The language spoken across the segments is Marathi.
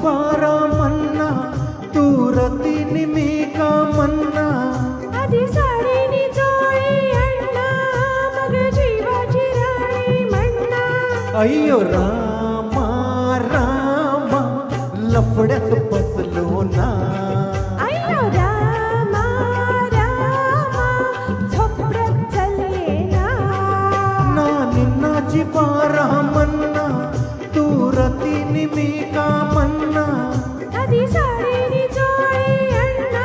पारा मन्ना तू रतीनी मी का मन्ना आधी साडीनी जोळी अण्णा मग जीवाची राणी म्हणा अय्यो रामा रामा लफड्यात फसलो ना अय्यो रामा रामा झोपड्यात चालले ना निन्नाची पारा मन्ना तू रतीनी मी का मन्ना आधी साडीनी जोळी अण्णा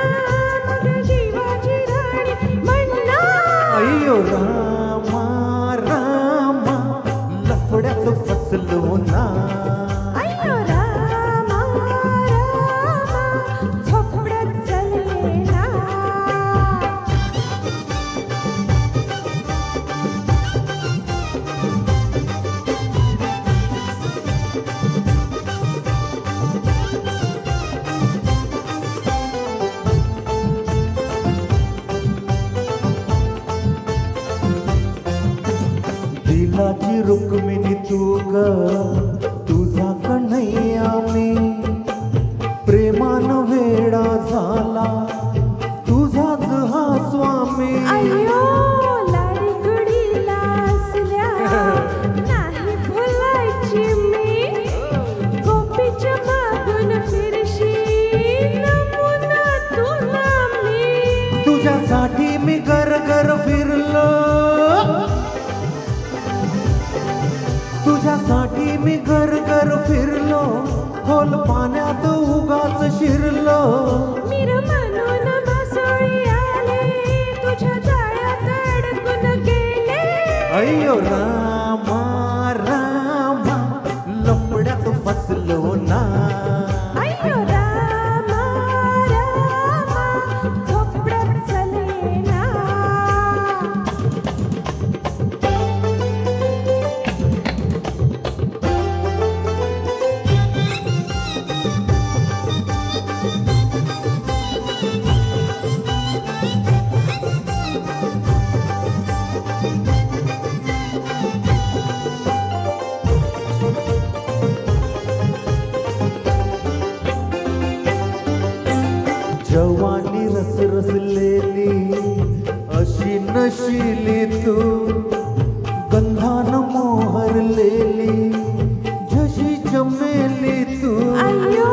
मग जीवाची राणी म्हणा अय्यो रामा रामा लफड्यात फसलो ना अय्यो रामा रामा झोपड्यात चालले ना दिलाची रुक्मिणी तू ग तुझा कन्हैया मी प्रेमान वेडा झाला तुझाच हा स्वामी अय्यो लाडी गुडीला असल्या नाही भुलायची मी गोपीच्या मागून फिरशील नमुना तुला मी तुझ्यासाठी मी घर घर फिरलो तुझ्यासाठी मी घर घर फिरलो खोल पाण्यात उगाच शिरलो मिर म्हणून मासोळी आले तुझ्या जाळ्यात अडकून गेले अय्यो रामा रामा लफड्यात फसलो ना अय्यो रामा रामा झोपड्यात चालले ना जवानी रसरसलेली अशी नशिली तू गंधान मोहरलेली जशी चमेली तू अय्यो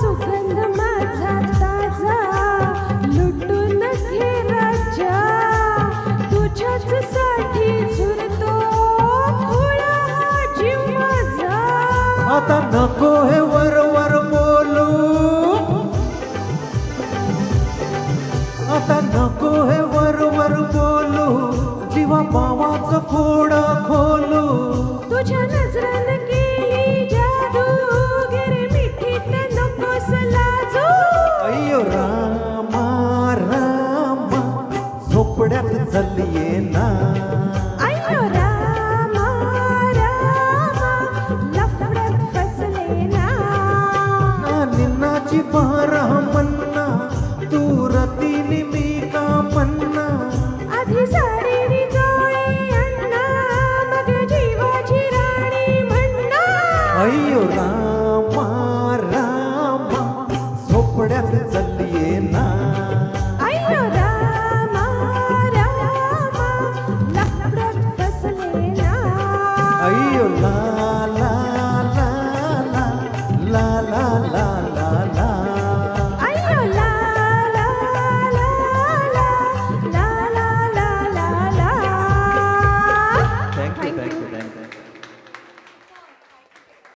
सुगंध माझा ताजा लुटून घे राजा तुझ्याच साठी झुरतो खुळा हा जीव माझा आता नको हे वरवर बोलू आता नको हे वरवर बोलू जीवा बावाच खोड खोलू तुझ्या नजरन केली जादू गिरे मिठीत नकोस लाजू अय्यो रामा रामा झोपड्यात चाललीये ना अय्यो रामा रामा लफड्यात फसले ना निन्नाची पारा मन्ना तू रतीनी मी का मन्ना आधी साडीनी जोळी अण्णा मग जीवाची राणी म्हणा अय्यो रामा रामा झोपड्यात चाललीये ना अय्यो रामा रामा लफड्यात फसले ना अय्यो ला